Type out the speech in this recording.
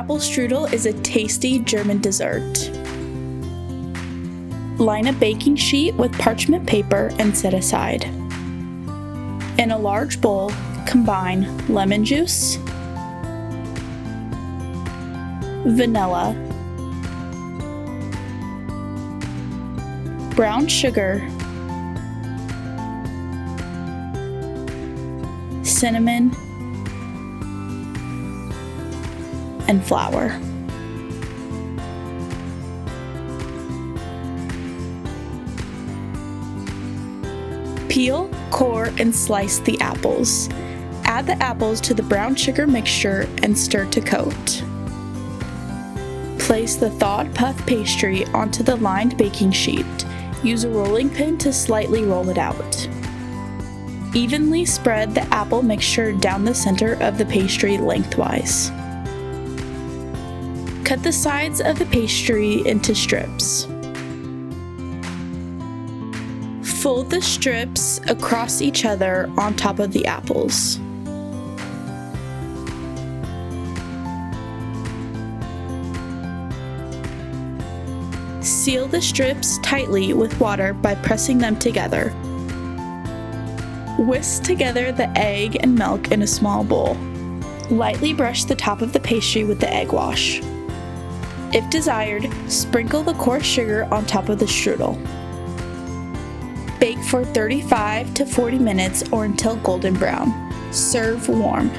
Apple strudel is a tasty German dessert. Line a baking sheet with parchment paper and set aside. In a large bowl, combine lemon juice, vanilla, brown sugar, cinnamon, and flour. Peel, core, and slice the apples. Add the apples to the brown sugar mixture and stir to coat. Place the thawed puff pastry onto the lined baking sheet. Use a rolling pin to slightly roll it out. Evenly spread the apple mixture down the center of the pastry lengthwise. Cut the sides of the pastry into strips. Fold the strips across each other on top of the apples. Seal the strips tightly with water by pressing them together. Whisk together the egg and milk in a small bowl. Lightly brush the top of the pastry with the egg wash. If desired, sprinkle the coarse sugar on top of the strudel. Bake for 35 to 40 minutes or until golden brown. Serve warm.